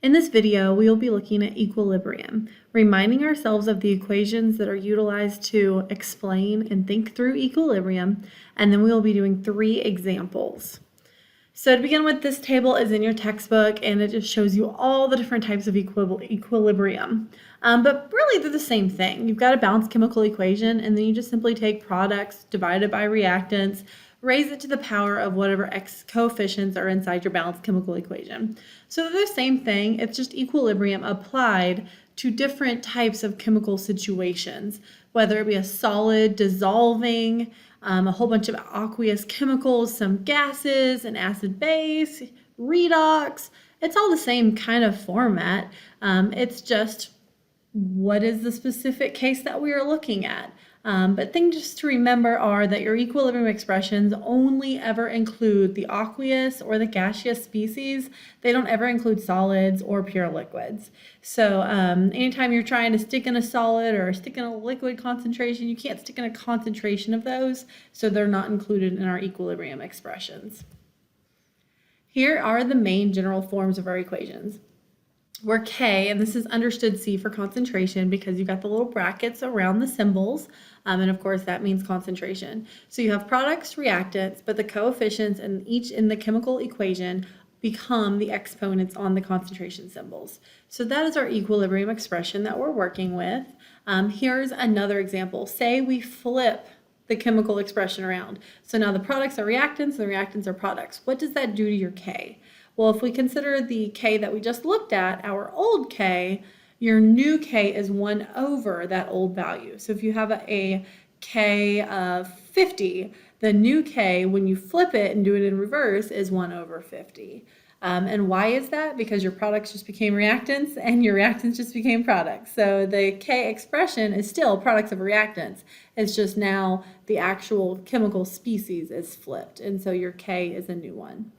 In this video, we will be looking at equilibrium, reminding ourselves of the equations that are utilized to explain and think through equilibrium, and then we will be doing 3 examples. So to begin with, this table is in your textbook, and it just shows you all the different types of equilibrium. But really, they're the same thing. You've got a balanced chemical equation, and then you just simply take products divided by reactants, raise it to the power of whatever x coefficients are inside your balanced chemical equation. So they're the same thing, it's just equilibrium applied to different types of chemical situations, whether it be a solid dissolving, a whole bunch of aqueous chemicals, some gases, an acid base, redox. It's all the same kind of format. It's just what is the specific case that we are looking at. But things just to remember are that your equilibrium expressions only ever include the aqueous or the gaseous species. They don't ever include solids or pure liquids. So anytime you're trying to stick in a solid or stick in a liquid concentration, you can't stick in a concentration of those, so they're not included in our equilibrium expressions. Here are the main general forms of our equations. Where K, and this is understood C for concentration because you've got the little brackets around the symbols, and of course that means concentration. So you have products, reactants, but the coefficients in each in the chemical equation become the exponents on the concentration symbols. So that is our equilibrium expression that we're working with. Here's another example. Say we flip the chemical expression around. So now the products are reactants, the reactants are products. What does that do to your K? Well, if we consider the K that we just looked at, our old K, your new K is 1 over that old value. So if you have a K of 50, the new K, when you flip it and do it in reverse, is 1 over 50. And why is that? Because your products just became reactants and your reactants just became products. So the K expression is still products of reactants. It's just now the actual chemical species is flipped. And so your K is a new one.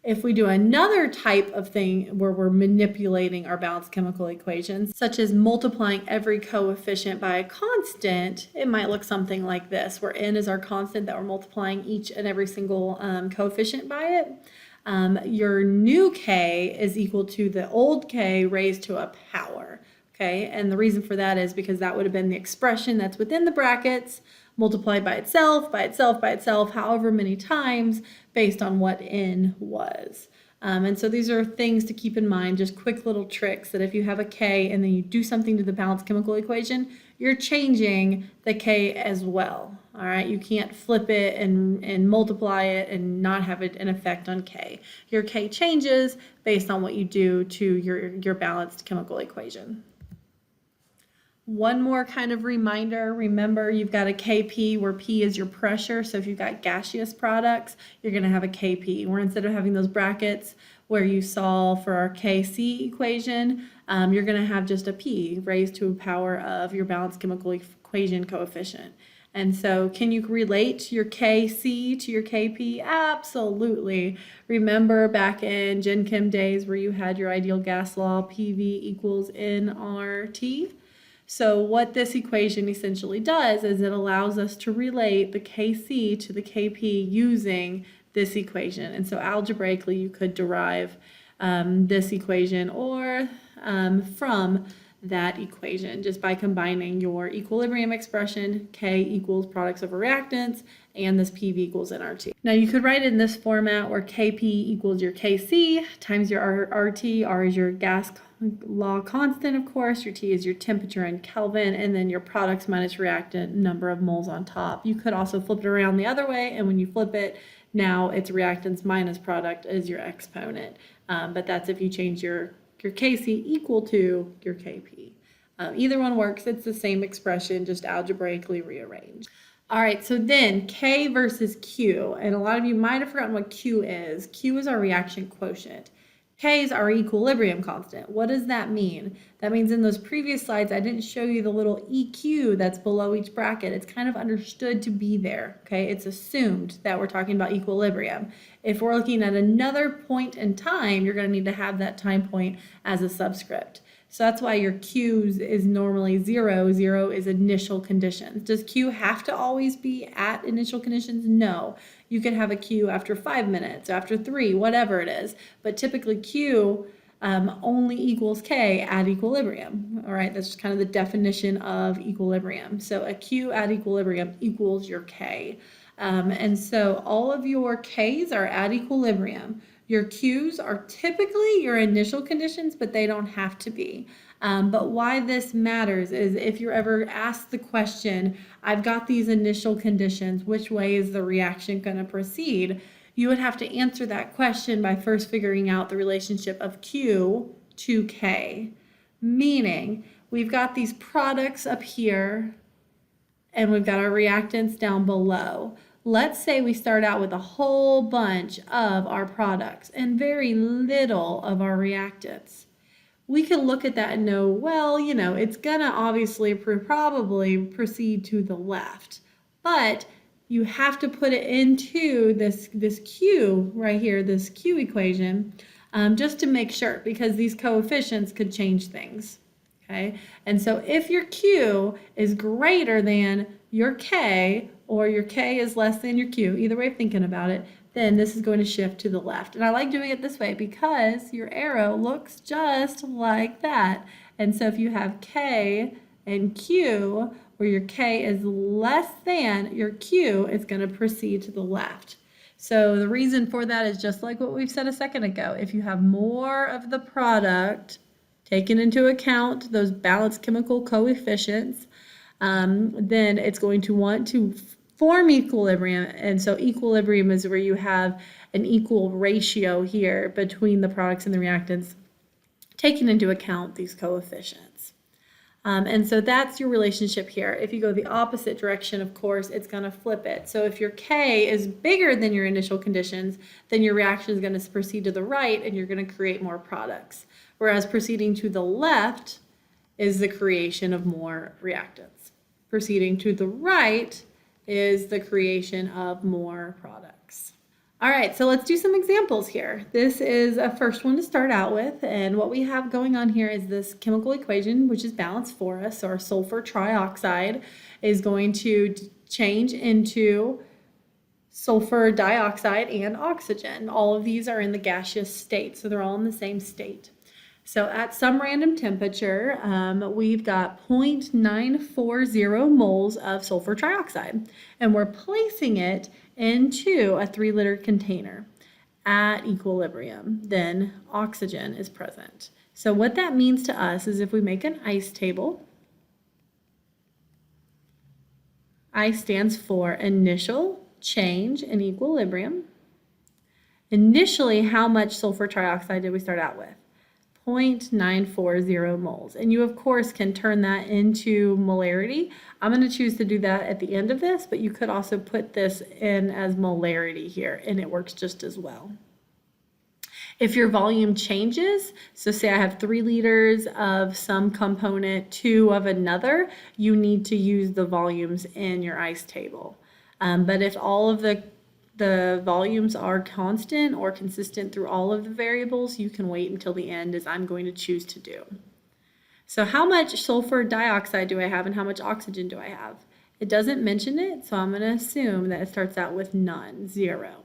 If we do another type of thing where we're manipulating our balanced chemical equations, such as multiplying every coefficient by a constant, it might look something like this, where n is our constant that we're multiplying each and every single coefficient by it. Your new K is equal to the old K raised to a power. Okay, and the reason for that is because that would have been the expression that's within the brackets multiplied by itself, by itself, by itself, however many times based on what n was. And so these are things to keep in mind, just quick little tricks that if you have a K and then you do something to the balanced chemical equation, you're changing the K as well. All right, you can't flip it and multiply it and not have it an effect on K. Your K changes based on what you do to your balanced chemical equation. One more kind of reminder, remember you've got a Kp where P is your pressure, so if you've got gaseous products, you're going to have a Kp, where instead of having those brackets where you solve for our Kc equation, you're going to have just a P raised to a power of your balanced chemical equation coefficient. And so can you relate your Kc to your Kp? Absolutely. Remember back in Gen Chem days where you had your ideal gas law, PV equals nRT? So what this equation essentially does is it allows us to relate the Kc to the Kp using this equation. And so algebraically you could derive this equation or from that equation just by combining your equilibrium expression, K equals products of reactants, and this PV equals nRT. Now you could write it in this format where Kp equals your Kc times your RT, R is your gas law constant, of course, your T is your temperature in Kelvin, and then your products minus reactant number of moles on top. You could also flip it around the other way, and when you flip it, now it's reactants minus product is your exponent. But that's if you change your Kc equal to your Kp. Either one works, it's the same expression, just algebraically rearranged. All right, so then K versus Q, and a lot of you might have forgotten what Q is. Q is our reaction quotient. K is our equilibrium constant. What does that mean? That means in those previous slides, I didn't show you the little EQ that's below each bracket. It's kind of understood to be there, okay? It's assumed that we're talking about equilibrium. If we're looking at another point in time, you're gonna need to have that time point as a subscript. So that's why your Q is normally 0. 0 is initial conditions. Does Q have to always be at initial conditions? No. You can have a Q after 5 minutes, after 3, whatever it is. But typically Q only equals K at equilibrium. All right, that's just kind of the definition of equilibrium. So a Q at equilibrium equals your K. And so all of your Ks are at equilibrium. Your Qs are typically your initial conditions, but they don't have to be. But why this matters is if you're ever asked the question, I've got these initial conditions, which way is the reaction going to proceed? You would have to answer that question by first figuring out the relationship of Q to K. Meaning, we've got these products up here, and we've got our reactants down below. Let's say we start out with a whole bunch of our products and very little of our reactants. We can look at that and know, well, it's gonna obviously probably proceed to the left, but you have to put it into this Q right here, this Q equation, just to make sure, because these coefficients could change things. Okay, and so if your Q is greater than your K, or your K is less than your Q, either way of thinking about it, then this is going to shift to the left. And I like doing it this way because your arrow looks just like that. And so if you have K and Q, where your K is less than your Q, it's going to proceed to the left. So the reason for that is just like what we've said a second ago. If you have more of the product, taking into account those balanced chemical coefficients, then it's going to want to form equilibrium. And so equilibrium is where you have an equal ratio here between the products and the reactants, taking into account these coefficients. And so that's your relationship here. If you go the opposite direction, of course, it's going to flip it. So if your K is bigger than your initial conditions, then your reaction is going to proceed to the right and you're going to create more products. Whereas proceeding to the left is the creation of more reactants. Proceeding to the right is the creation of more products. All right, so let's do some examples here. This is a first one to start out with, and what we have going on here is this chemical equation, which is balanced for us. So our sulfur trioxide is going to change into sulfur dioxide and oxygen. All of these are in the gaseous state, so they're all in the same state. So at some random temperature, we've got 0.940 moles of sulfur trioxide, and we're placing it into a 3-liter container at equilibrium. Then oxygen is present. So what that means to us is if we make an ice table, I stands for initial change in equilibrium. Initially, how much sulfur trioxide did we start out with? 0.940 moles. And you, of course, can turn that into molarity. I'm going to choose to do that at the end of this, but you could also put this in as molarity here, and it works just as well. If your volume changes, so say I have 3 liters of some component, 2 of another, you need to use the volumes in your ice table. But if all of the volumes are constant or consistent through all of the variables, you can wait until the end, as I'm going to choose to do. So how much sulfur dioxide do I have and how much oxygen do I have? It doesn't mention it, so I'm going to assume that it starts out with none, 0.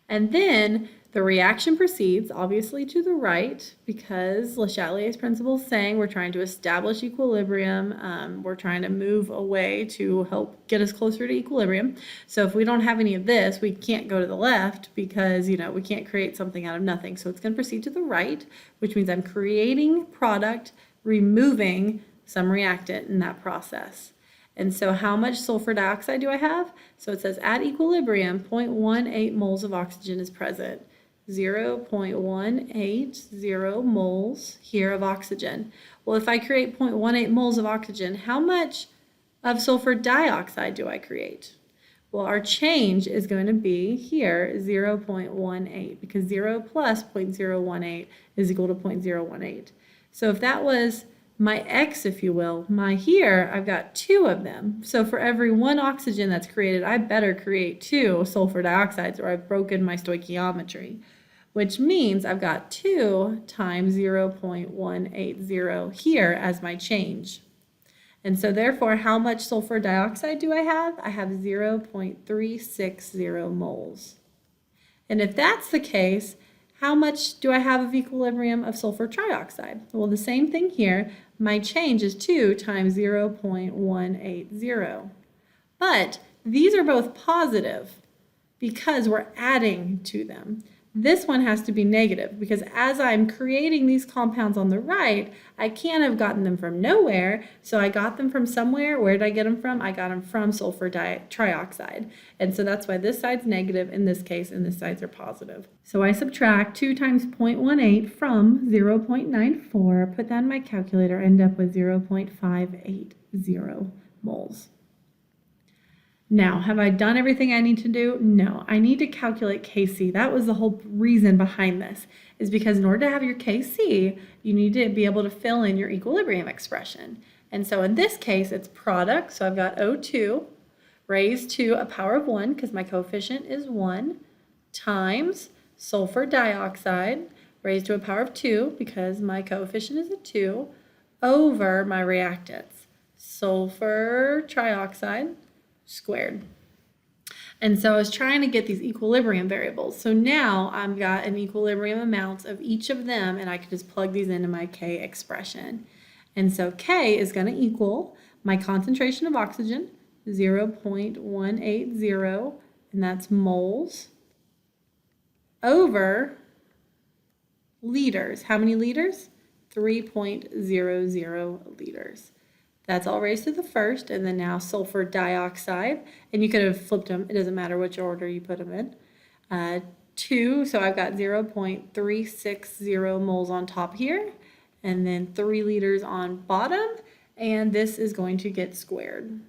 And then the reaction proceeds, obviously, to the right, because Le Chatelier's principle is saying we're trying to establish equilibrium. We're trying to move away to help get us closer to equilibrium. So if we don't have any of this, we can't go to the left because, we can't create something out of nothing. So it's going to proceed to the right, which means I'm creating product, removing some reactant in that process. And so how much sulfur dioxide do I have? So it says at equilibrium, 0.18 moles of oxygen is present. 0.180 moles here of oxygen. Well, if I create 0.18 moles of oxygen, how much of sulfur dioxide do I create? Well, our change is going to be here 0.18 because 0 plus 0.018 is equal to 0.018. So if that was my X, if you will, here I've got 2 of them. So for every 1 oxygen that's created, I better create 2 sulfur dioxides or I've broken my stoichiometry, which means I've got 2 times 0.180 here as my change. And so therefore, how much sulfur dioxide do I have? I have 0.360 moles. And if that's the case, How much do I have of equilibrium of sulfur trioxide? Well, the same thing here. My change is 2 times 0.180. But these are both positive because we're adding to them. This one has to be negative because as I'm creating these compounds on the right, I can't have gotten them from nowhere, so I got them from somewhere. Where did I get them from? I got them from sulfur trioxide. And so that's why this side's negative in this case and this sides are positive. So I subtract 2 times 0.18 from 0.94, put that in my calculator, end up with 0.580 moles. Now, have I done everything I need to do? No, I need to calculate Kc. That was the whole reason behind this, is because in order to have your Kc, you need to be able to fill in your equilibrium expression. And so in this case, it's product, so I've got O2 raised to a power of 1, because my coefficient is 1, times sulfur dioxide raised to a power of 2, because my coefficient is a 2, over my reactants, sulfur trioxide squared. And so I was trying to get these equilibrium variables. So now I've got an equilibrium amounts of each of them, and I can just plug these into my K expression. And so K is going to equal my concentration of oxygen, 0.180, and that's moles, over liters. How many liters? 3.00 liters. That's all raised to the first, and then now sulfur dioxide, and you could have flipped them. It doesn't matter which order you put them in. 2, so I've got 0.360 moles on top here, and then 3 liters on bottom, and this is going to get squared.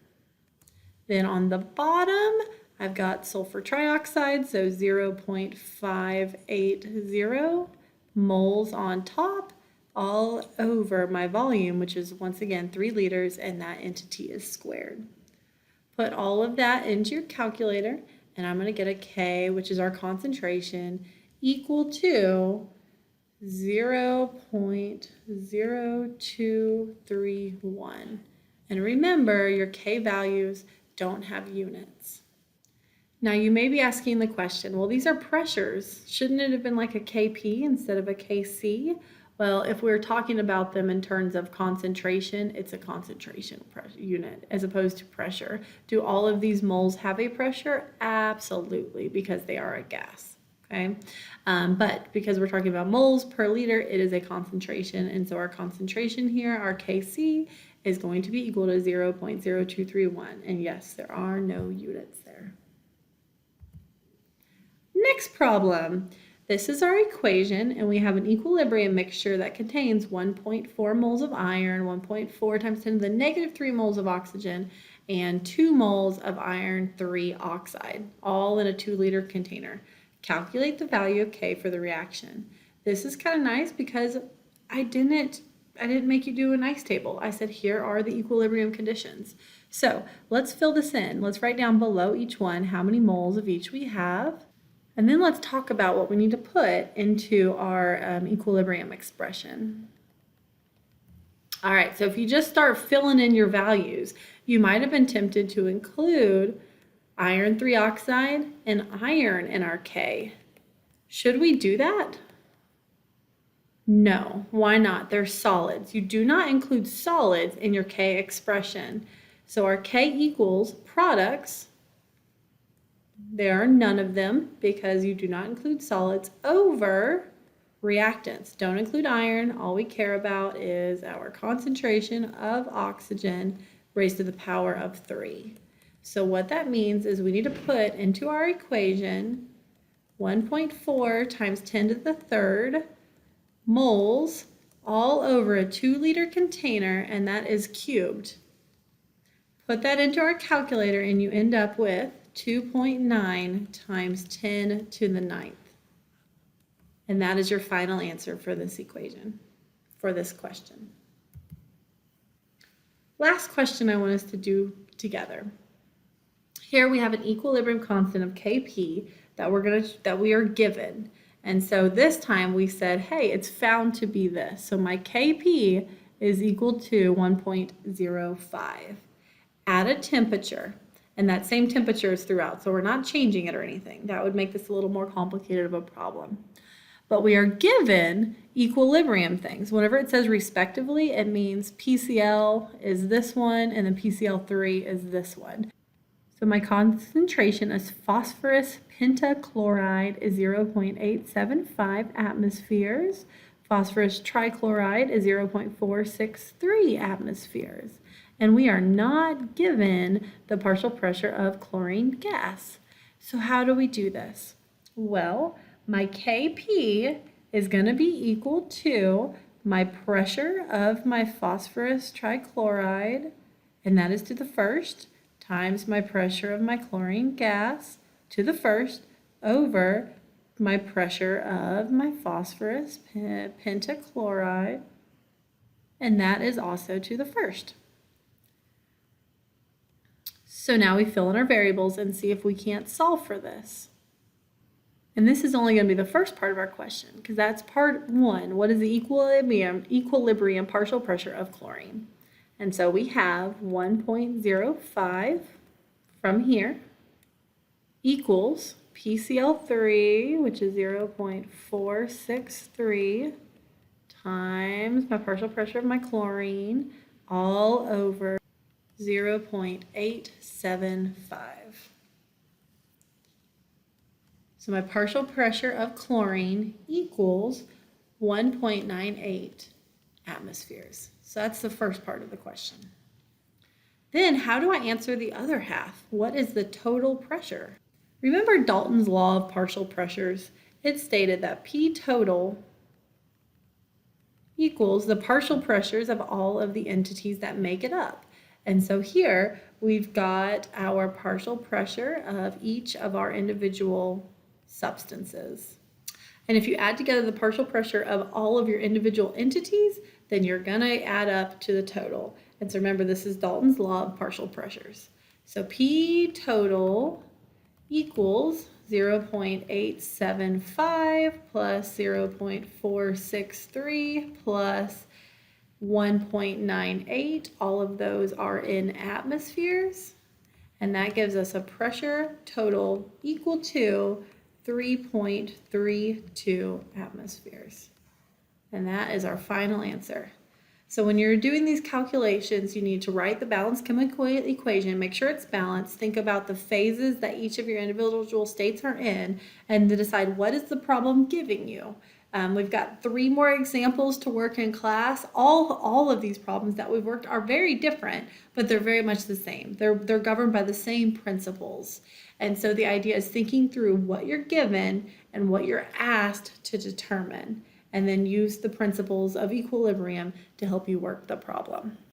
Then on the bottom, I've got sulfur trioxide, so 0.580 moles on top, all over my volume, which is once again 3 liters, and that entity is squared. Put all of that into your calculator, and I'm going to get a K, which is our concentration, equal to 0.0231. And remember, your K values don't have units. Now you may be asking the question, well, these are pressures. Shouldn't it have been like a Kp instead of a Kc? Well, if we're talking about them in terms of concentration, it's a concentration unit as opposed to pressure. Do all of these moles have a pressure? Absolutely, because they are a gas. Okay, but because we're talking about moles per liter, it is a concentration, and so our concentration here, our Kc, is going to be equal to 0.0231, and yes, there are no units there. Next problem. This is our equation, and we have an equilibrium mixture that contains 1.4 moles of iron, 1.4 times 10 to the negative 3 moles of oxygen, and 2 moles of iron 3 oxide, all in a 2-liter container. Calculate the value of K for the reaction. This is kind of nice because I didn't make you do a nice table. I said here are the equilibrium conditions. So let's fill this in. Let's write down below each one how many moles of each we have. And then let's talk about what we need to put into our equilibrium expression. All right, so if you just start filling in your values, you might have been tempted to include iron 3 oxide and iron in our K. Should we do that? No, why not? They're solids. You do not include solids in your K expression. So our K equals products. There are none of them because you do not include solids, over reactants. Don't include iron. All we care about is our concentration of oxygen raised to the power of 3. So what that means is we need to put into our equation 1.4 times 10 to the third moles all over a 2-liter container, and that is cubed. Put that into our calculator and you end up with 2.9 times 10 to the 9th. And that is your final answer for this equation, for this question. Last question I want us to do together. Here we have an equilibrium constant of Kp that we are given. And so this time we said, hey, it's found to be this. So my Kp is equal to 1.05 at a temperature. And that same temperature is throughout, so we're not changing it or anything. That would make this a little more complicated of a problem. but we are given equilibrium things. Whenever it says respectively, it means PCl is this one and then PCl3 is this one. So my concentration of phosphorus pentachloride is 0.875 atmospheres. Phosphorus trichloride is 0.463 atmospheres. And we are not given the partial pressure of chlorine gas. So how do we do this? Well, my Kp is going to be equal to my pressure of my phosphorus trichloride, and that is to the first, times my pressure of my chlorine gas to the first over my pressure of my phosphorus pentachloride, and that is also to the first. So now we fill in our variables and see if we can't solve for this. And this is only going to be the first part of our question because that's part one. What is the equilibrium partial pressure of chlorine? And so we have 1.05 from here equals PCl3, which is 0.463 times my partial pressure of my chlorine all over 0.875. So my partial pressure of chlorine equals 1.98 atmospheres. So that's the first part of the question. Then how do I answer the other half? What is the total pressure? Remember Dalton's law of partial pressures? It stated that P total equals the partial pressures of all of the entities that make it up. And so here we've got our partial pressure of each of our individual substances. And if you add together the partial pressure of all of your individual entities, then you're going to add up to the total. And so remember, this is Dalton's law of partial pressures. So P total equals 0.875 plus 0.463 plus 1.98. All of those are in atmospheres. And that gives us a pressure total equal to 3.32 atmospheres. And that is our final answer. So when you're doing these calculations, you need to write the balanced chemical equation, make sure it's balanced, think about the phases that each of your individual states are in, and to decide what is the problem giving you. We've got 3 more examples to work in class. All of these problems that we've worked are very different, but they're very much the same. They're governed by the same principles. And so the idea is thinking through what you're given and what you're asked to determine, and then use the principles of equilibrium to help you work the problem.